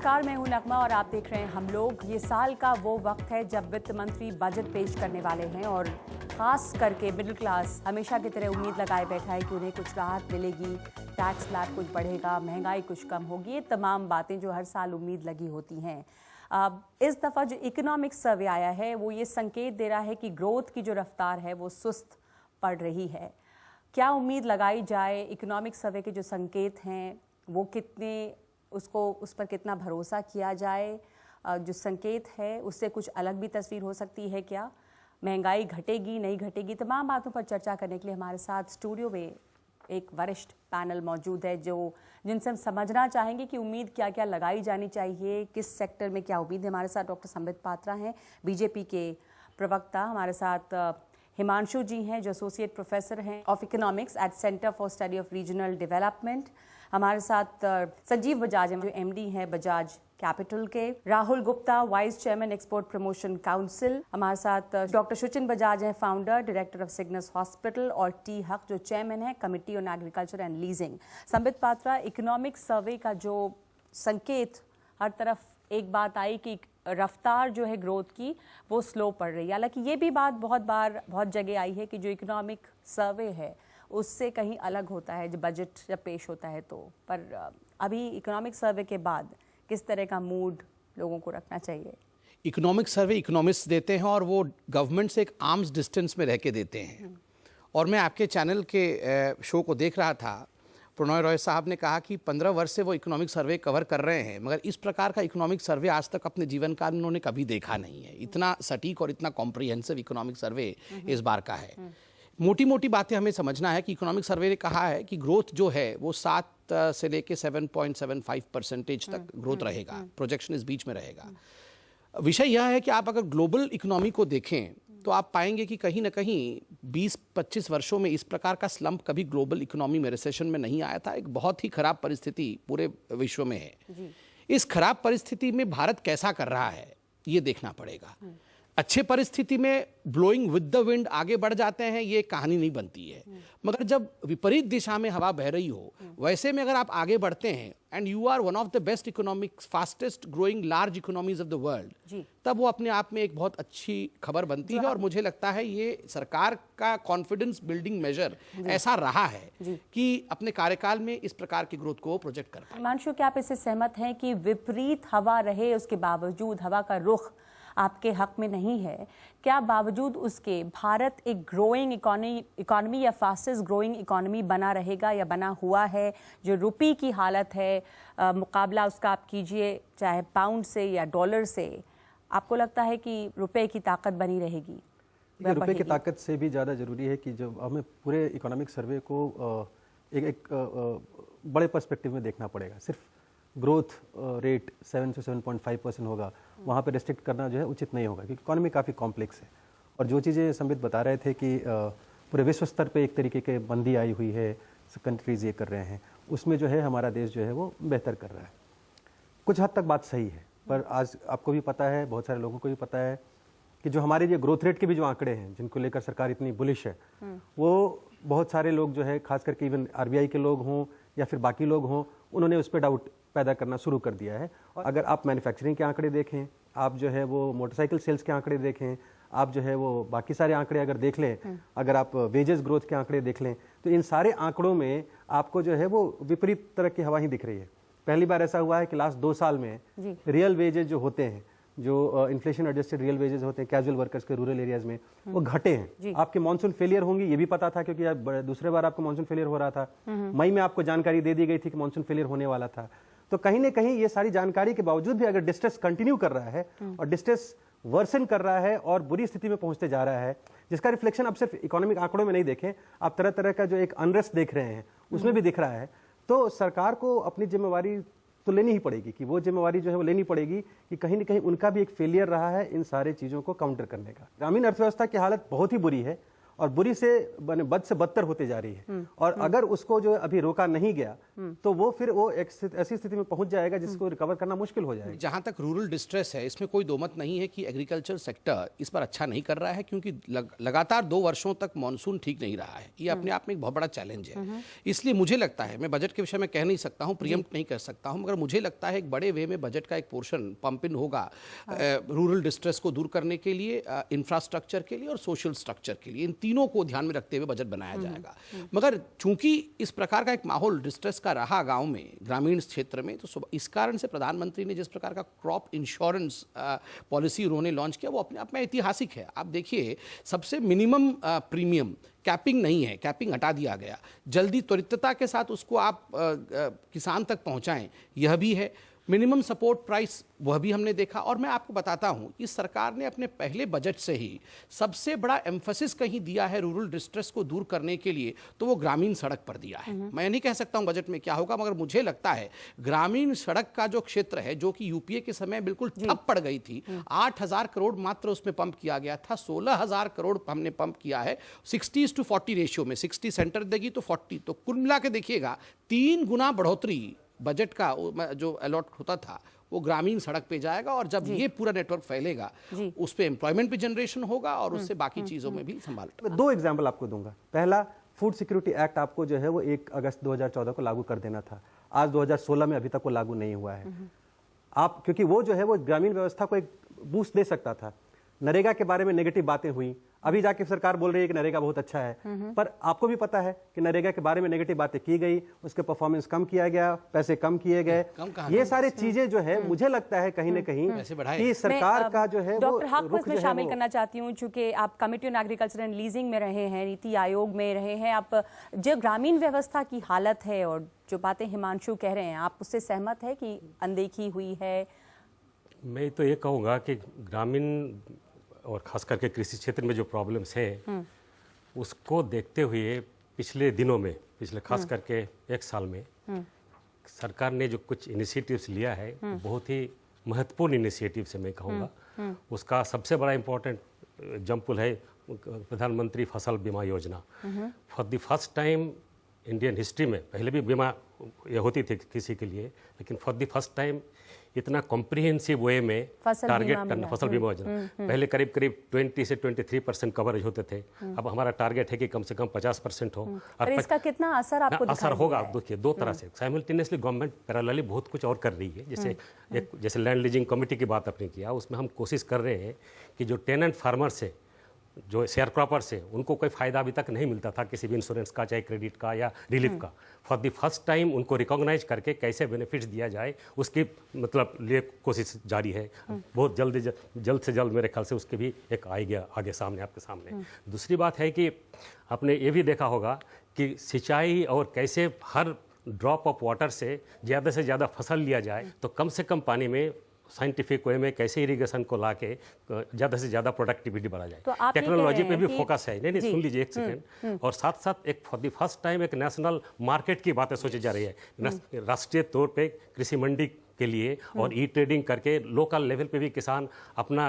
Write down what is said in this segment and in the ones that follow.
नमस्कार, मैं हूं नगमा और आप देख रहे हैं हम लोग। ये साल का वो वक्त है जब वित्त मंत्री बजट पेश करने वाले हैं और खास करके मिडिल क्लास हमेशा की तरह उम्मीद लगाए बैठा है कि उन्हें कुछ राहत मिलेगी, टैक्स स्लैब कुछ बढ़ेगा, महंगाई कुछ कम होगी। ये तमाम बातें जो हर साल उम्मीद लगी होती हैं। इस दफ़ा जो इकोनॉमिक सर्वे आया है वो ये संकेत दे रहा है कि ग्रोथ की जो रफ्तार है वो सुस्त पड़ रही है। क्या उम्मीद लगाई जाए? इकोनॉमिक सर्वे के जो संकेत हैं वो कितने, उस पर कितना भरोसा किया जाए? जो संकेत है उससे कुछ अलग भी तस्वीर हो सकती है क्या? महंगाई घटेगी नहीं घटेगी? तमाम बातों पर चर्चा करने के लिए हमारे साथ स्टूडियो में एक वरिष्ठ पैनल मौजूद है जिनसे हम समझना चाहेंगे कि उम्मीद क्या क्या लगाई जानी चाहिए, किस सेक्टर में क्या उम्मीद है। हमारे साथ डॉक्टर संबित पात्रा हैं, बीजेपी के प्रवक्ता। हमारे साथ हिमांशु जी हैं जो एसोसिएट प्रोफेसर हैं of economics at centre for study of regional development. हमारे साथ संजीव बजाज हैं जो एमडी हैं बजाज कैपिटल के। Rahul Gupta, vice chairman export promotion council. हमारे साथ डॉक्टर सुचिन बजाज हैं, founder director of Cygnus hospital, और टी हक जो चेयरमैन है committee on agriculture and leasing. Sambit Patra, economic survey का जो संकेत हर तरफ एक बात आई कि रफ्तार जो है ग्रोथ की वो स्लो पड़ रही है। हालांकि ये भी बात बहुत जगह आई है कि जो इकोनॉमिक सर्वे है उससे कहीं अलग होता है जब बजट पेश होता है तो। पर अभी इकोनॉमिक सर्वे के बाद किस तरह का मूड लोगों को रखना चाहिए? इकोनॉमिक सर्वे इकोनॉमिस्ट देते हैं और वो गवर्नमेंट से एक आर्म्स डिस्टेंस में रह के देते हैं। और मैं आपके चैनल के शो को देख रहा था, प्रणय रॉय साहब ने कहा कि 15 वर्ष से वो इकोनॉमिक सर्वे कवर कर रहे हैं, मगर इस प्रकार का इकोनॉमिक सर्वे आज तक अपने जीवन काल में उन्होंने कभी देखा नहीं है। इतना सटीक और इतना कॉम्प्रिहेंसिव इकोनॉमिक सर्वे इस बार का है। मोटी मोटी बातें हमें समझना है कि इकोनॉमिक सर्वे ने कहा है कि ग्रोथ जो है वो 7 से लेके 7.75% तक ग्रोथ रहेगा, प्रोजेक्शन इस बीच में रहेगा। विषय यह है कि आप अगर ग्लोबल इकोनॉमी को देखें तो आप पाएंगे कि कहीं ना कहीं 20-25 वर्षों में इस प्रकार का स्लंप कभी ग्लोबल इकोनॉमी में, रिसेशन में नहीं आया था। एक बहुत ही खराब परिस्थिति पूरे विश्व में है। इस खराब परिस्थिति में भारत कैसा कर रहा है ये देखना पड़ेगा। अच्छे परिस्थिति में ब्लोइंग विद द विंड आगे बढ़ जाते हैं, ये कहानी नहीं बनती है। मगर जब विपरीत दिशा में हवा बह रही हो, वैसे में अगर आप आगे बढ़ते हैं and you are one of the best economics, fastest growing large economies of the world, तब वो अपने आप में एक बहुत अच्छी खबर बनती है। और मुझे लगता है ये सरकार का कॉन्फिडेंस बिल्डिंग मेजर ऐसा रहा है कि अपने कार्यकाल में इस प्रकार की ग्रोथ को प्रोजेक्ट कर पाए। हिमांशु, क्या आप इससे सहमत हैं कि विपरीत हवा रहे उसके बावजूद हवा का रुख आपके हक में नहीं है? क्या बावजूद उसके भारत एक ग्रोइंग इकोनॉमी या फास्टेस्ट ग्रोइंग इकोनॉमी बना रहेगा या बना हुआ है? जो रुपये की हालत है, मुकाबला उसका आप कीजिए चाहे पाउंड से या डॉलर से, आपको लगता है कि रुपए की ताकत बनी रहेगी? रुपए की ताकत से भी ज़्यादा ज़रूरी है कि जब हमें पूरे इकोनॉमिक सर्वे को एक बड़े पर्सपेक्टिव में देखना पड़ेगा। सिर्फ ग्रोथ रेट 7 से 7.5% होगा, वहाँ पे रेस्ट्रिक्ट करना जो है उचित नहीं होगा, क्योंकि इकोनॉमी काफ़ी कॉम्प्लेक्स है। और जो चीज़ें संबित बता रहे थे कि पूरे विश्व स्तर पे एक तरीके के बंदी आई हुई है, कंट्रीज़ ये कर रहे हैं, उसमें जो है हमारा देश जो है वो बेहतर कर रहा है। कुछ हद तक बात सही है, पर आज आपको भी पता है, बहुत सारे लोगों को भी पता है कि जो हमारे ये ग्रोथ रेट के भी जो आंकड़े हैं जिनको लेकर सरकार इतनी बुलिश है, वो बहुत सारे लोग जो है, खास करके इवन RBI के लोग हों या फिर बाकी लोग हों, उन्होंने उस पर डाउट पैदा करना शुरू कर दिया है। और अगर आप मैन्युफैक्चरिंग के आंकड़े देखें, आप जो है वो मोटरसाइकिल सेल्स के आंकड़े देखें, आप जो है वो बाकी सारे आंकड़े अगर देख लें, अगर आप वेजेस ग्रोथ के आंकड़े देख लें, तो इन सारे आंकड़ों में आपको जो है वो विपरीत तरह की हवा ही दिख रही है। पहली बार ऐसा हुआ है कि लास्ट 2 साल में रियल वेजेस जो होते हैं, जो इन्फ्लेशन एडजस्टेड रियल वेजेस होते हैं कैजुअल वर्कर्स के रूरल एरियाज में, वो घटे हैं। आपके मानसून फेलियर होंगी ये भी पता था, क्योंकि दूसरे बार आपको मानसून फेलियर हो रहा था। मई में आपको जानकारी दे दी गई थी कि मानसून फेलियर होने वाला था। तो कहीं ना कहीं ये सारी जानकारी के बावजूद भी अगर डिस्ट्रेस कंटिन्यू कर रहा है और डिस्ट्रेस वर्सन कर रहा है और बुरी स्थिति में पहुंचते जा रहा है, जिसका रिफ्लेक्शन अब सिर्फ इकोनॉमिक आंकड़ों में नहीं देखें, आप तरह तरह का जो एक अनरेस्ट देख रहे हैं उसमें भी दिख रहा है, तो सरकार को अपनी जिम्मेवारी तो लेनी ही पड़ेगी कि वो जिम्मेवारी जो है वो लेनी पड़ेगी कि कहीं ना कहीं उनका भी एक फेलियर रहा है इन सारे चीज़ों को काउंटर करने का। ग्रामीण अर्थव्यवस्था की हालत बहुत ही बुरी है और बुरी से बद से बदतर होते जा रही है। और अगर उसको जो अभी रोका नहीं गया तो वो फिर वो एक ऐसी स्थिति में पहुंच जाएगा जिसको रिकवर करना मुश्किल हो जाएगा। जहां तक रूरल डिस्ट्रेस है, इसमें कोई दो मत नहीं है कि एग्रीकल्चर सेक्टर इस पर अच्छा नहीं कर रहा है, क्योंकि लगातार 2 वर्षों तक मानसून ठीक नहीं रहा है। ये अपने आप में एक बहुत बड़ा चैलेंज है। इसलिए मुझे लगता है, मैं बजट के विषय में कह नहीं सकता हूं, प्रीएम्प्ट नहीं कर सकता हूं, मगर मुझे लगता है एक बड़े वे में बजट का एक पोर्शन पंप इन होगा रूरल डिस्ट्रेस को दूर करने के लिए, इंफ्रास्ट्रक्चर के लिए और सोशल स्ट्रक्चर के लिए। इन तीनों को ध्यान में रखते हुए बजट बनाया जाएगा। मगर चूंकि इस प्रकार का एक माहौल डिस्ट्रेस का रहा गांव में, ग्रामीण क्षेत्र में, तो इस कारण से प्रधानमंत्री ने जिस प्रकार का क्रॉप इंश्योरेंस पॉलिसी उन्होंने लॉन्च किया, वो अपने आप में ऐतिहासिक है। आप देखिए, सबसे मिनिमम प्रीमियम, कैपिंग नहीं है, कैपिंग हटा दिया गया, जल्दी त्वरितता के साथ उसको आप किसान तक पहुंचाएं, यह भी है। मिनिमम सपोर्ट प्राइस, वह भी हमने देखा। और मैं आपको बताता हूं, इस सरकार ने अपने पहले बजट से ही सबसे बड़ा एम्फेसिस कहीं दिया है रूरल डिस्ट्रेस को दूर करने के लिए, तो वो ग्रामीण सड़क पर दिया है। मैं नहीं कह सकता हूं बजट में क्या होगा, मगर मुझे लगता है ग्रामीण सड़क का जो क्षेत्र है, जो कि यूपीए के समय बिल्कुल ठप पड़ गई थी, 8,000 करोड़ मात्र उसमें पंप किया गया था, 16,000 करोड़ हमने पंप किया है 60:40 रेशियो में। 60 सेंटर देगी तो 40, तो कुल मिला के देखिएगा 3 गुना बढ़ोतरी बजट का जो अलॉट होता था वो ग्रामीण सड़क पे जाएगा। और जब ये पूरा नेटवर्क फैलेगा, उस पे एम्प्लॉयमेंट भी जनरेशन होगा और उससे बाकी चीजों में भी संभाल। मैं 2 एग्जाम्पल आपको दूंगा। पहला, फूड सिक्योरिटी एक्ट आपको जो है वो 1 अगस्त 2014 को लागू कर देना था। आज 2016 में अभी तक वो लागू नहीं हुआ है। आप, क्योंकि वो जो है वो ग्रामीण व्यवस्था को एक बूस्ट दे सकता था। नरेगा के बारे में नेगेटिव बातें हुई, अभी जाके सरकार बोल रही है कि नरेगा बहुत अच्छा है, पर आपको भी पता है कि नरेगा के बारे में नेगेटिव बातें की गई, उसके परफॉर्मेंस कम किया गया, पैसे कम किए गए। ये सारी चीजें जो है मुझे लगता है कहीं ना कहीं कि सरकार का जो है डॉक्टर हक को इसमें शामिल करना चाहती हूँ, चूंकि आप committee on agriculture and leasing में रहे हैं, नीति आयोग में रहे हैं, आप जो ग्रामीण व्यवस्था की हालत है और जो बातें हिमांशु कह रहे हैं, आप उससे सहमत है कि अनदेखी हुई है? मैं तो ये कहूँगा कि ग्रामीण और खास करके कृषि क्षेत्र में जो प्रॉब्लम्स हैं, उसको देखते हुए पिछले दिनों में, पिछले खास करके 1 साल में सरकार ने जो कुछ इनिशिएटिव्स लिया है, बहुत ही महत्वपूर्ण इनिशिएटिव्स है मैं कहूँगा। उसका सबसे बड़ा इम्पोर्टेंट एग्जाम्पल है प्रधानमंत्री फसल बीमा योजना। For the first time Indian history में, पहले भी बीमा ये होती थी किसी के लिए, लेकिन फॉर द फर्स्ट टाइम इतना कॉम्प्रिहेंसिव वे में टारगेट करना, फसल बीमा योजना। पहले करीब करीब 20 से 23% कवरेज होते थे, अब हमारा टारगेट है कि कम से कम 50% हो। और इसका कितना असर आपको असर होगा? देखिए, 2 तरह से साइमल्टेनियसली गवर्नमेंट पैरेलली बहुत कुछ और कर रही है। जैसे लैंड लीजिंग कमेटी की बात आपने किया, उसमें हम कोशिश कर रहे हैं कि जो टेनेंट फार्मर्स है, जो शेयर क्रॉपर्स है, उनको कोई फ़ायदा अभी तक नहीं मिलता था किसी भी इंश्योरेंस का, चाहे क्रेडिट का या रिलीफ का। फॉर द फर्स्ट टाइम उनको रिकॉग्नाइज करके कैसे बेनिफिट्स दिया जाए, उसकी मतलब लिए कोशिश जारी है। बहुत जल्द से जल्द मेरे ख्याल से उसके भी एक आएगा आगे सामने, आपके सामने। दूसरी बात है कि आपने ये भी देखा होगा कि सिंचाई और कैसे हर ड्रॉप ऑफ वाटर से ज़्यादा फसल लिया जाए, तो कम से कम पानी में साइंटिफिक वे में कैसे इरिगेशन को लाके ज़्यादा से ज़्यादा प्रोडक्टिविटी बढ़ा जाए। तो टेक्नोलॉजी पे भी फोकस है। नहीं सुन लीजिए 1 सेकेंड। और साथ साथ एक फॉर द फर्स्ट टाइम एक नेशनल मार्केट की बातें सोची जा रही है। राष्ट्रीय तौर पे कृषि मंडी के लिए और ई ट्रेडिंग करके लोकल लेवल पे भी किसान अपना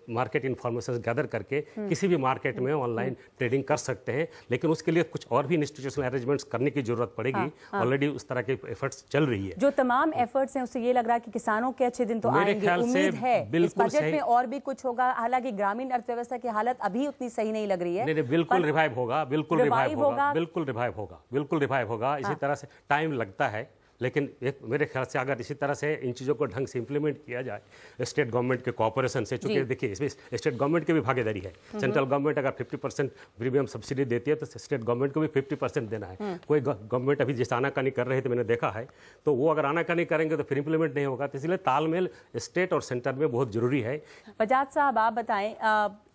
मार्केट इन्फॉर्मेशन गैदर करके किसी भी मार्केट में ऑनलाइन ट्रेडिंग कर सकते हैं। लेकिन उसके लिए कुछ और भी इंस्टीट्यूशनल अरेंजमेंट्स करने की जरूरत पड़ेगी। ऑलरेडी उस तरह के एफर्ट्स चल रही है। जो तमाम एफर्ट्स हैं, उससे ये लग रहा है कि किसानों के अच्छे दिन तो आएंगे, उम्मीद है इस बजट में और भी कुछ होगा। हालांकि ग्रामीण अर्थव्यवस्था की हालत अभी उतनी सही नहीं लग रही है। नहीं, बिल्कुल रिवाइव होगा, बिल्कुल रिवाइव होगा, बिल्कुल रिवाइव होगा, बिल्कुल रिवाइव होगा। इसी तरह से टाइम लगता है, लेकिन मेरे ख्याल से अगर इसी तरह से इन चीज़ों को ढंग से इंप्लीमेंट किया जाए स्टेट गवर्नमेंट के कोऑपरेशन से, चूंकि देखिए इसमें स्टेट गवर्नमेंट की भी भागीदारी है। सेंट्रल गवर्नमेंट अगर 50% प्रीमियम सब्सिडी देती है तो स्टेट गवर्नमेंट को भी 50% देना है। कोई गवर्नमेंट अभी जैसे आनाकानी कर रहे थे, मैंने देखा है, तो वो अगर आनाकानी करेंगे तो फिर इंप्लीमेंट नहीं होगा। तो इसलिए तालमेल स्टेट और सेंटर में बहुत जरूरी है। बजाज साहब, आप बताएं,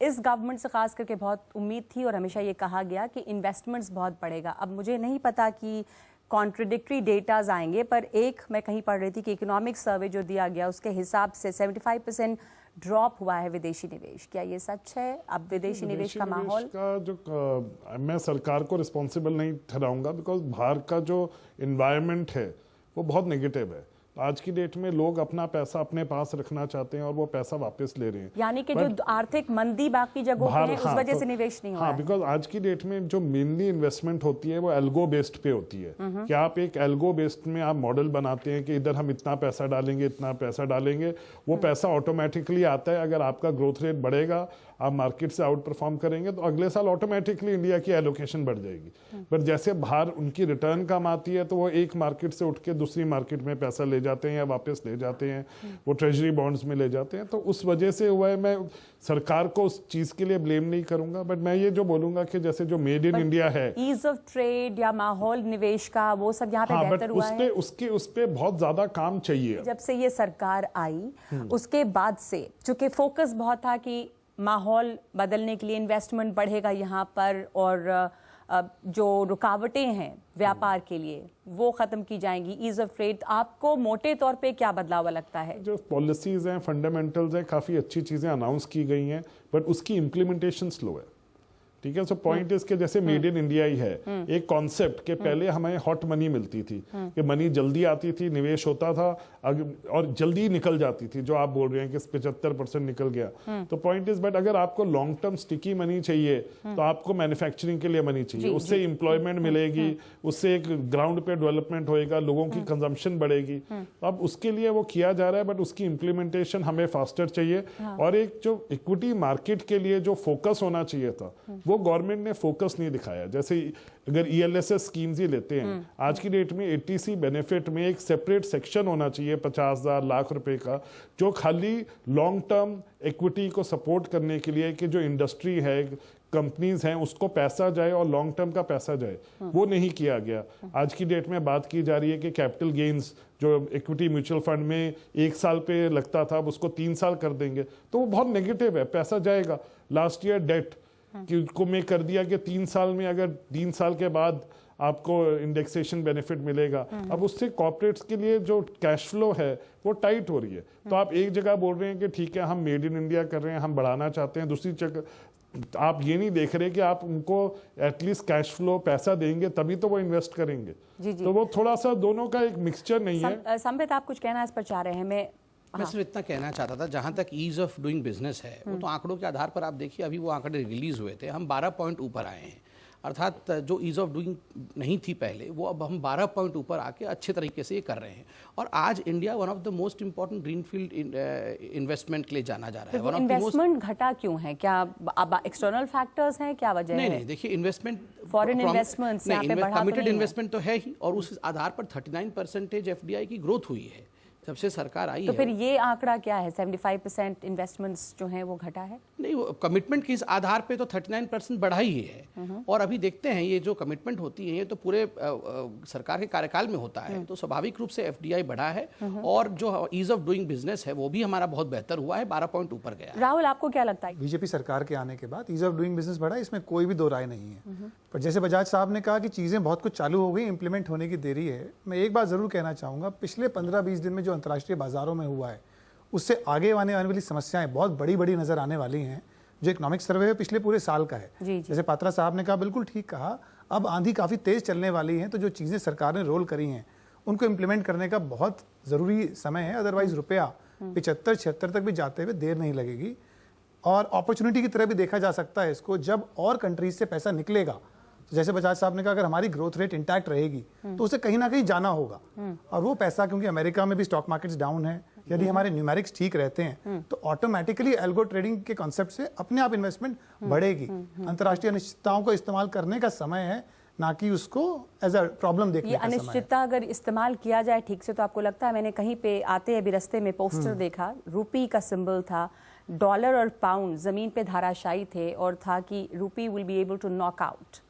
इस गवर्नमेंट से खास करके बहुत उम्मीद थी और हमेशा ये कहा गया कि इन्वेस्टमेंट्स बहुत बढ़ेगा। अब मुझे नहीं पता कि कॉन्ट्रडिक्टरी डेटाज आएंगे, पर एक मैं कहीं पढ़ रही थी कि इकोनॉमिक सर्वे जो दिया गया उसके हिसाब से 75% ड्रॉप हुआ है विदेशी निवेश। क्या ये सच है? अब विदेशी निवेश का माहौल का जो मैं सरकार को रिस्पॉन्सिबल नहीं ठहराऊंगा, बिकॉज बाहर का जो इन्वायरमेंट है वो बहुत नेगेटिव है। आज की डेट में लोग अपना पैसा अपने पास रखना चाहते हैं और वो पैसा वापस ले रहे हैं। यानी कि जो आर्थिक मंदी बाकी जगहों पे है, उस वजह से निवेश नहीं हो रहा है। बिकॉज आज की डेट में जो मेनली इन्वेस्टमेंट होती है वो एल्गो बेस्ड पे होती है कि आप एक एल्गो बेस्ड में आप मॉडल बनाते हैं कि इधर हम इतना पैसा डालेंगे, इतना पैसा डालेंगे, वो पैसा ऑटोमेटिकली आता है। अगर आपका ग्रोथ रेट बढ़ेगा, आप मार्केट से आउट परफॉर्म करेंगे, तो अगले साल ऑटोमेटिकली इंडिया की एलोकेशन बढ़ जाएगी। पर जैसे बाहर उनकी रिटर्न कम आती है तो वो एक मार्केट से उठ के दूसरी मार्केट में पैसा ले जाते हैं या वापस ले जाते हैं, वो ट्रेजरी बॉन्ड्स में ले जाते हैं। तो उस वजह से हुआ है। मैं सरकार को उस चीज के लिए ब्लेम नहीं करूंगा, बट मैं ये जो बोलूंगा कि जैसे जो मेड इन इंडिया है, ईज ऑफ ट्रेड या माहौल निवेश का, वो सब यहाँ पे बेहतर हुआ है। उस पे बहुत ज्यादा काम चाहिए। जब से ये सरकार आई उसके बाद से चूंकि फोकस बहुत था कि माहौल बदलने के लिए इन्वेस्टमेंट बढ़ेगा यहाँ पर, और जो रुकावटें हैं व्यापार के लिए वो खत्म की जाएंगी, ईज ऑफ ट्रेड। आपको मोटे तौर पे क्या बदलाव लगता है? जो पॉलिसीज हैं, फंडामेंटल्स हैं, काफी अच्छी चीजें अनाउंस की गई हैं, बट उसकी इम्प्लीमेंटेशन स्लो है। ठीक है, सो पॉइंट इसके जैसे मेड इन इंडिया ही है एक कॉन्सेप्ट के पहले हमें हॉट मनी मिलती थी कि मनी जल्दी आती थी, निवेश होता था और जल्दी निकल जाती थी, जो आप बोल रहे हैं कि 75% निकल गया। तो पॉइंट इज, बट अगर आपको लॉन्ग टर्म स्टिकी मनी चाहिए तो आपको मैन्युफैक्चरिंग के लिए मनी चाहिए, उससे एम्प्लॉयमेंट मिलेगी, उससे एक ग्राउंड पे डेवलपमेंट होएगा, लोगों की कंजम्पशन बढ़ेगी। अब उसके लिए वो किया जा रहा है, बट उसकी इम्प्लीमेंटेशन हमें फास्टर चाहिए। और एक जो इक्विटी मार्केट के लिए जो फोकस होना चाहिए था वो गवर्नमेंट ने फोकस नहीं दिखाया। जैसे अगर ELSS स्कीम्स ही लेते हैं, आज की डेट में 80C बेनिफिट में एक सेपरेट सेक्शन होना चाहिए 50,000 लाख रुपए का, जो खाली लॉन्ग टर्म इक्विटी को सपोर्ट करने के लिए कि जो इंडस्ट्री है, कंपनीज हैं, उसको पैसा जाए और लॉन्ग टर्म का पैसा जाए, वो नहीं किया गया। आज की डेट में बात की जा रही है कि कैपिटल गेन्स जो इक्विटी म्यूचुअल फंड में 1 साल पे लगता था, अब उसको 3 साल कर देंगे, तो वो बहुत नेगेटिव है। पैसा जाएगा। लास्ट ईयर डेट कि उसको मैं कर दिया कि 3 साल में, अगर 3 साल के बाद आपको इंडेक्सेशन बेनिफिट मिलेगा। अब उससे कॉर्पोरेट्स के लिए जो कैश फ्लो है वो टाइट हो रही है। तो आप एक जगह बोल रहे हैं कि ठीक है हम मेड इन इंडिया कर रहे हैं, हम बढ़ाना चाहते हैं, दूसरी जगह आप ये नहीं देख रहे कि आप उनको एटलीस्ट कैश फ्लो पैसा देंगे तभी तो वो इन्वेस्ट करेंगे। तो वो थोड़ा सा दोनों का एक मिक्सचर नहीं है। संबित, आप कुछ कहना इस पर चाह रहे हैं? मैं सिर्फ इतना कहना चाहता था, जहाँ तक ईज ऑफ डूइंग बिजनेस है, वो तो आंकड़ों के आधार पर आप देखिए, अभी वो आंकड़े रिलीज हुए थे, हम 12 पॉइंट ऊपर आए हैं। अर्थात जो ईज ऑफ डूइंग नहीं थी पहले, वो अब हम 12 पॉइंट ऊपर आके अच्छे तरीके से ये कर रहे हैं। और आज India one of the most important greenfield investment के लिए जाना जा रहा है। इन्वेस्टमेंट घटा क्यों है? क्या अब एक्सटर्नल फैक्टर्स हैं, क्या वजह है? नहीं, देखिए इन्वेस्टमेंट, फॉरेन इन्वेस्टमेंट्स यहाँ पे बढ़ा, कमिटेड इन्वेस्टमेंट तो है ही, और उस आधार पर 39% FDI की ग्रोथ हुई है जब से सरकार आई तो है। फिर ये आंकड़ा क्या है? 75% इन्वेस्टमेंट्स जो हैं वो घटा है? नहीं, वो कमिटमेंट के इस आधार पे तो 39% बढ़ा ही है। और अभी देखते हैं ये जो कमिटमेंट होती है ये तो पूरे सरकार के कार्यकाल में होता है, तो स्वाभाविक रूप से FDI बढ़ा है। और जो ईज ऑफ डूइंग बिजनेस है वो भी हमारा बहुत बेहतर हुआ है, 12 पॉइंट ऊपर गया। राहुल, आपको क्या लगता है? बीजेपी सरकार के आने के बाद ईज ऑफ डूइंग बिजनेस बढ़ा, इसमें कोई भी दो राय नहीं है। पर जैसे बजाज साहब ने कहा कि चीज़ें बहुत कुछ चालू हो गई, इंप्लीमेंट होने की देरी है, मैं एक बात ज़रूर कहना चाहूँगा, पिछले 15-20 दिन में जो अंतर्राष्ट्रीय बाजारों में हुआ है उससे आगे आने वाली समस्याएं बहुत बड़ी बड़ी नजर आने वाली हैं। जो इकोनॉमिक सर्वे है पिछले पूरे साल का है, जैसे पात्रा साहब ने कहा, बिल्कुल ठीक कहा, अब आंधी काफ़ी तेज़ चलने वाली है, तो जो चीज़ें सरकार ने रोल करी हैं उनको इम्प्लीमेंट करने का बहुत ज़रूरी समय है। अदरवाइज रुपया 75-76 तक भी जाते हुए देर नहीं लगेगी। और अपॉर्चुनिटी की तरह भी देखा जा सकता है इसको, जब और कंट्रीज से पैसा निकलेगा, तो जैसे बजाज साहब ने कहा, अगर हमारी ग्रोथ रेट इंटैक्ट रहेगी तो उसे कहीं ना कहीं जाना होगा। और वो पैसा, क्योंकि अमेरिका में भी स्टॉक मार्केट्स डाउन है, यदि हमारे न्यूमेरिक्स ठीक रहते हैं तो ऑटोमेटिकली एल्गो ट्रेडिंग के कॉन्सेप्ट से अपने आप इन्वेस्टमेंट बढ़ेगी। अंतर्राष्ट्रीय अनिश्चितताओं को इस्तेमाल करने का समय है, ना कि उसको एज अ प्रॉब्लम देखने का समय है। अनिश्चितता अगर इस्तेमाल किया जाए ठीक से, तो आपको लगता है? मैंने कहीं पे आते अभी रास्ते में पोस्टर देखा, रूपी का सिंबल था, डॉलर और पाउंड जमीन पे धाराशायी थे, और था कि rupee will be able to knock out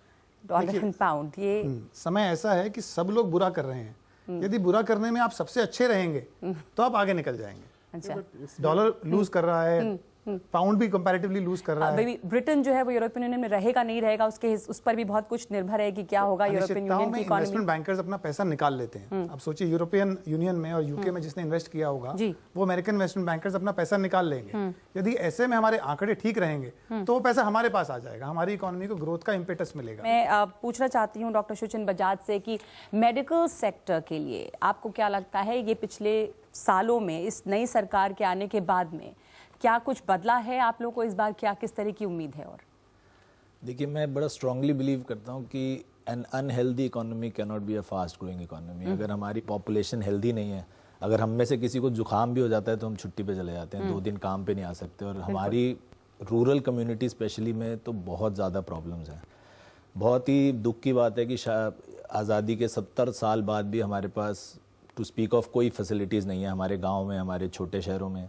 dollar and pound. ये समय ऐसा है कि सब लोग बुरा कर रहे हैं, यदि बुरा करने में आप सबसे अच्छे रहेंगे तो आप आगे निकल जाएंगे। अच्छा, डॉलर लूज कर रहा है, पाउंड भी कंपैरेटिवली लूज कर रहा है। अभी ब्रिटेन जो है वो यूरोपियन यूनियन में रहेगा नहीं रहेगा, उस पर भी बहुत कुछ निर्भर है कि क्या होगा यूरोपियन यूनियन की इकोनॉमी। इन्वेस्टमेंट बैंकर्स अपना पैसा निकाल लेते हैं। अब सोचिए यूरोपियन यूनियन में और यूके में जिसने इन्वेस्ट किया होगा वो अमेरिकन इन्वेस्टमेंट बैंकर्स अपना पैसा निकाल लेंगे। यदि ऐसे में हमारे आंकड़े ठीक रहेंगे तो वो पैसा हमारे पास आ जाएगा, हमारी इकोनॉमी को ग्रोथ का इम्पेटस मिलेगा। मैं पूछना चाहती हूँ डॉक्टर सुचिन बजाज से कि मेडिकल सेक्टर के लिए आपको क्या लगता है, ये पिछले सालों में इस नई सरकार के आने के बाद में क्या कुछ बदला है? आप लोगों को इस बार क्या किस तरह की उम्मीद है? और देखिए, मैं बड़ा स्ट्रांगली बिलीव करता हूँ कि N unhealthy economy can not be a fast growing economy. अगर हमारी पॉपुलेशन हेल्दी नहीं है, अगर हम में से किसी को जुकाम भी हो जाता है तो हम छुट्टी पे चले जाते हैं, 2 दिन काम पे नहीं आ सकते। और हमारी रूरल कम्युनिटी स्पेशली में तो बहुत ज़्यादा प्रॉब्लम्स हैं। बहुत ही दुख की बात है कि आज़ादी के 70 साल बाद भी हमारे पास टू स्पीक ऑफ कोई फैसिलिटीज़ नहीं है। हमारे गांव में, हमारे छोटे शहरों में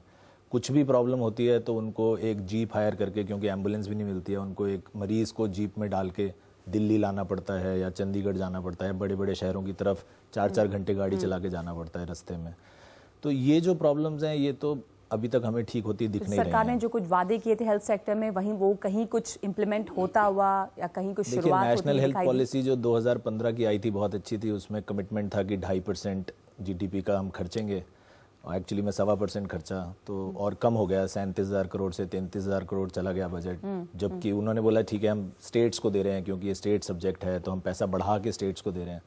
कुछ भी प्रॉब्लम होती है तो उनको एक जीप हायर करके, क्योंकि एम्बुलेंस भी नहीं मिलती है, उनको एक मरीज़ को जीप में डाल के दिल्ली लाना पड़ता है या चंडीगढ़ जाना पड़ता है। बड़े बड़े शहरों की तरफ 4-4 घंटे गाड़ी चला के जाना पड़ता है रास्ते में। तो ये जो प्रॉब्लम्स हैं ये तो अभी तक हमें ठीक होती दिख नहीं रही है। सरकार ने जो कुछ वादे किए थे हेल्थ सेक्टर में, वहीं वो कहीं कुछ इम्प्लीमेंट होता हुआ या कहीं कुछ शुरुआत होती नेशनल हेल्थ पॉलिसी जो 2015 की आई थी बहुत अच्छी थी। उसमें कमिटमेंट था कि 2.5% जीडीपी का हम खर्चेंगे। एक्चुअली में 1.25% खर्चा तो और कम हो गया, 37,000 करोड़ से 33,000 करोड़ चला गया बजट। जबकि उन्होंने बोला ठीक है हम स्टेट्स को दे रहे हैं क्योंकि ये स्टेट सब्जेक्ट है तो हम पैसा बढ़ा के स्टेट्स को दे रहे हैं।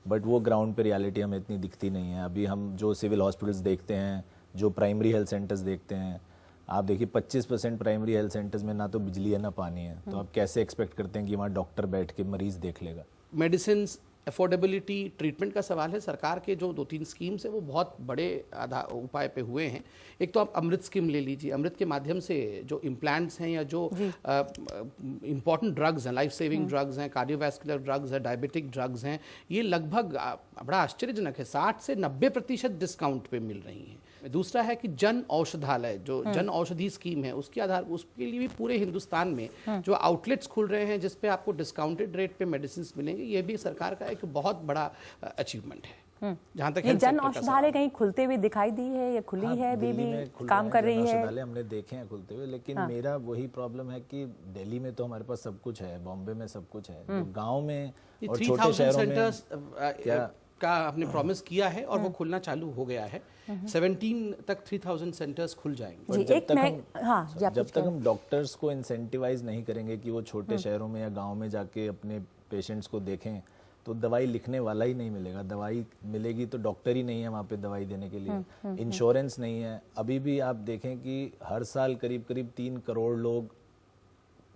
बट वो ग्राउंड पे रियलिटी हमें इतनी दिखती नहीं है। अभी हम जो सिविल हॉस्पिटल्स देखते हैं, जो प्राइमरी हेल्थ सेंटर्स देखते हैं, आप देखिए 25% प्राइमरी हेल्थ सेंटर्स में ना तो बिजली है ना पानी है। तो आप कैसे एक्सपेक्ट करते हैं कि वहाँ डॉक्टर बैठ के मरीज़ देख लेगा? मेडिसिन अफोर्डेबिलिटी ट्रीटमेंट का सवाल है। सरकार के जो 2-3 स्कीम्स है वो बहुत बड़े उपाय पे हुए हैं। एक तो आप अमृत स्कीम ले लीजिए। अमृत के माध्यम से जो इम्प्लांट्स हैं या जो इम्पॉर्टेंट ड्रग्स हैं, लाइफ सेविंग ड्रग्स हैं, कार्डियोवैस्कुलर ड्रग्स हैं, डायबिटिक ड्रग्स हैं, ये लगभग बड़ा आश्चर्यजनक है 60 से 90% डिस्काउंट पे मिल रही हैं। दूसरा है कि जन औषधालय, जो जन औषधि स्कीम है, उसके आधार उसके लिए भी पूरे हिंदुस्तान में जो आउटलेट्स खुल रहे हैं जिस पे आपको डिस्काउंटेड रेट पे मेडिसिन मिलेंगे, ये भी सरकार का एक बहुत बड़ा अचीवमेंट है। जहाँ तक ये जन औषधालय कहीं खुलते हुए दिखाई दी है या खुली है? अभी भी काम कर रही है? औषधालय हमने देखे हैं खुलते हुए, लेकिन मेरा वही प्रॉब्लम है कि दिल्ली में तो हमारे पास सब कुछ है, बॉम्बे में सब कुछ है, तो गाँव में और छोटे शहरों में का आपने प्रॉमिस किया है और वो खुलना चालू हो गया है। 17 तक 3000 सेंटर्स खुल जाएंगे। जब तक हम डॉक्टर्स को इंसेंटिवाइज नहीं करेंगे कि वो छोटे शहरों में या गांव में जाके अपने पेशेंट्स को देखें, तो दवाई लिखने वाला ही नहीं मिलेगा। दवाई मिलेगी तो डॉक्टर ही नहीं है वहाँ पे दवाई देने के लिए, इंश्योरेंस नहीं है। अभी भी आप देखें कि हर साल करीब 3 करोड़ लोग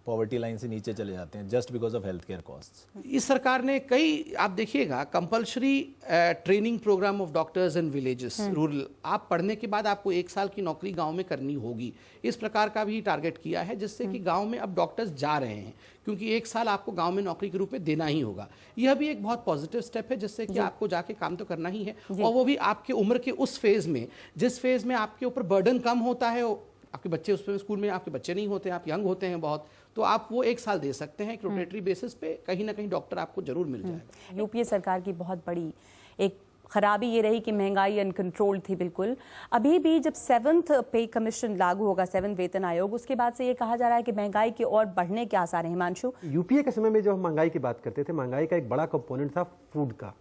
पॉवर्टी लाइन से नीचे चले जाते हैं just because of health care costs. इस सरकार ने कई, आप देखिएगा, compulsory training programme of doctors in villages, rural, आप पढ़ने के बाद आपको 1 साल की नौकरी गांव में करनी होगी, इस प्रकार का भी टारगेट किया है, जिससे कि गांव में अब डॉक्टर्स जा रहे हैं, क्योंकि 1 साल आपको गांव में नौकरी के रूप में देना ही होगा। यह भी एक बहुत पॉजिटिव स्टेप है, जिससे कि आपको जाके काम तो करना ही है, और वो भी आपके उम्र के उस फेज में, जिस फेज में आपके ऊपर बर्डन कम होता है। आपके बच्चे उस पर स्कूल में आपके बच्चे नहीं होते हैं, आप यंग होते हैं बहुत, तो आप वो 1 साल दे सकते हैं। एक रोटेटरी बेसिस पे कहीं ना कहीं डॉक्टर आपको जरूर मिल जाएगा। यूपीए सरकार की बहुत बड़ी एक खराबी ये रही कि महंगाई अनकंट्रोल्ड थी बिल्कुल। अभी भी जब 7th पे कमीशन लागू होगा, 7th वेतन आयोग, उसके बाद से ये कहा जा रहा है कि महंगाई के और बढ़ने के आसार हैं। हिमांशु, यूपीए के समय में जो हम महंगाई की बात करते थे, महंगाई का एक बड़ा कंपोनेंट था फूड का,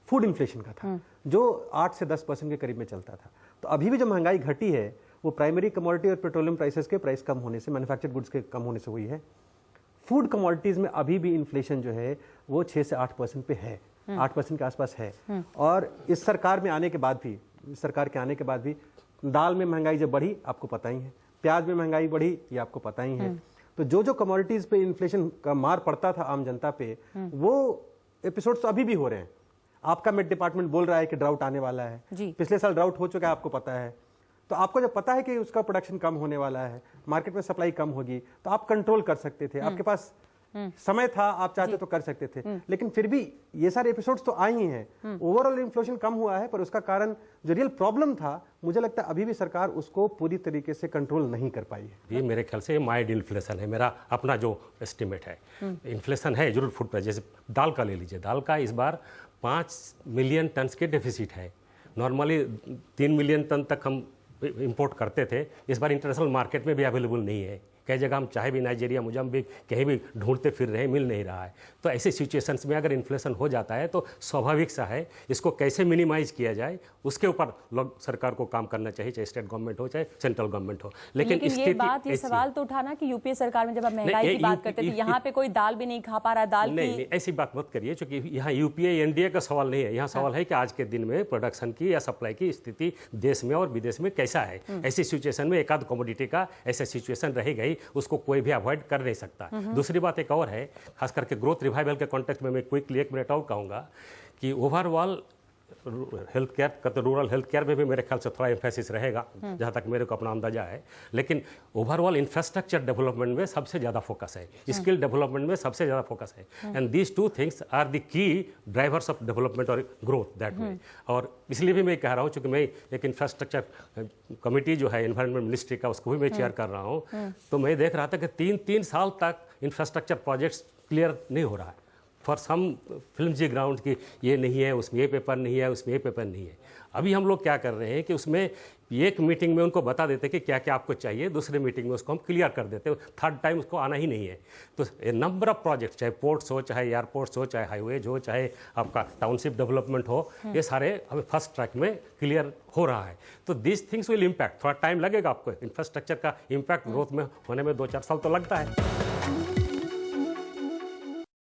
फूड इन्फ्लेशन का था, जो 8 से 10% के करीब में चलता था। तो अभी भी जो महंगाई घटी है वो प्राइमरी कमोडिटी और पेट्रोलियम प्राइसेस के प्राइस कम होने से, मैन्युफैक्चर्ड गुड्स के कम होने से हुई है। फूड कमोडिटीज में अभी भी इन्फ्लेशन जो है वो 6 से 8% पे है, 8% के आसपास है। और इस सरकार में आने के बाद भी, इस सरकार के आने के बाद भी दाल में महंगाई जब बढ़ी आपको पता ही है, प्याज में महंगाई बढ़ी ये आपको पता ही है। तो जो जो कमोडिटीज पे इन्फ्लेशन का मार पड़ता था आम जनता पे, वो एपिसोड्स तो अभी भी हो रहे हैं। आपका मिड डिपार्टमेंट बोल रहा है कि ड्राउट आने वाला है, पिछले साल ड्राउट हो चुका है, आपको पता है। तो आपको जब पता है कि उसका प्रोडक्शन कम होने वाला है, मार्केट में सप्लाई कम होगी, तो आप कंट्रोल कर सकते थे, आपके पास समय था, आप चाहते तो कर सकते थे। लेकिन फिर भी ये सारे एपिसोड्स तो आए ही हैं। ओवरऑल इन्फ्लेशन कम हुआ है, पर उसका कारण जो रियल प्रॉब्लम था, मुझे लगता है अभी भी सरकार उसको पूरी तरीके से कंट्रोल नहीं कर पाई है। ये मेरे ख्याल से माइल्ड इन्फ्लेशन है, मेरा अपना जो एस्टिमेट है। इन्फ्लेशन है जरूर फूड प्राइस, जैसे दाल का ले लीजिए, दाल का इस बार 5 मिलियन टन के डेफिसिट है। नॉर्मली 3 मिलियन टन तक हम इंपोर्ट करते थे, इस बार इंटरनेशनल मार्केट में भी अवेलेबल नहीं है। कई जगह हम चाहे भी नाइजीरिया, मोजाम्बिक कहीं भी ढूंढते फिर रहे हैं, मिल नहीं रहा है। तो ऐसे सिचुएशंस में अगर इन्फ्लेशन हो जाता है तो स्वाभाविक सा है इसको कैसे मिनिमाइज किया जाए, उसके ऊपर लोग सरकार को काम करना चाहिए, चाहे स्टेट गवर्नमेंट हो चाहे सेंट्रल गवर्नमेंट हो। लेकिन ये सवाल तो उठाना कि यूपीए सरकार में जब आप महंगाई की बात करते थे, यहाँ पे कोई दाल भी नहीं खा पा रहा, दाल नहीं, ऐसी बात मत करिए, क्योंकि यहाँ यूपीए एनडीए का सवाल नहीं है। यहाँ सवाल है कि आज के दिन में प्रोडक्शन की या सप्लाई की स्थिति देश में और विदेश में कैसा है। ऐसी सिचुएशन में एक आध कमोडिटी का ऐसा सिचुएशन रहेगा ही, उसको कोई भी अवॉइड कर नहीं सकता। दूसरी बात एक और है, खास करके ग्रोथ रिवाइवल के कॉन्टेक्स्ट में मैं क्विकली 1 मिनट और कहूँगा कि ओवरऑल हेल्थ केयर का तो रूरल हेल्थ केयर में भी मेरे ख्याल से थोड़ा एम्फेसिस रहेगा, जहाँ तक मेरे को अपना अंदाजा है। लेकिन ओवरऑल इंफ्रास्ट्रक्चर डेवलपमेंट में सबसे ज़्यादा फोकस है, स्किल डेवलपमेंट में सबसे ज़्यादा फोकस है। And these 2 things are the key drivers of development और ग्रोथ दैट वे। और इसलिए भी मैं कह रहा हूँ, चूँकि मैं एक इंफ्रास्ट्रक्चर कमेटी जो है एनवायरमेंट मिनिस्ट्री का, उसको भी मैं चेयर कर रहा हूँ, तो मैं देख रहा था कि 3-3 साल तक इंफ्रास्ट्रक्चर प्रोजेक्ट्स क्लियर नहीं हो रहा है फॉर सम फिल्मजी ग्राउंड की, ये नहीं है, उसमें ये पेपर नहीं है, उसमें ये पेपर नहीं है। अभी हम लोग क्या कर रहे हैं कि उसमें एक मीटिंग में उनको बता देते कि क्या क्या आपको चाहिए, दूसरे मीटिंग में उसको हम क्लियर कर देते, थर्ड टाइम उसको आना ही नहीं है। तो ए नंबर ऑफ प्रोजेक्ट्स, चाहे पोर्ट्स हो, चाहे एयरपोर्ट्स हो, चाहे हाईवेज हो, चाहे आपका टाउनशिप डेवलपमेंट हो, ये सारे हमें फर्स्ट ट्रैक में क्लियर हो रहा है। तो दिस थिंग्स विल इम्पैक्ट, थोड़ा टाइम लगेगा आपको, इंफ्रास्ट्रक्चर का इम्पैक्ट ग्रोथ में होने में 2-4 साल तो लगता है।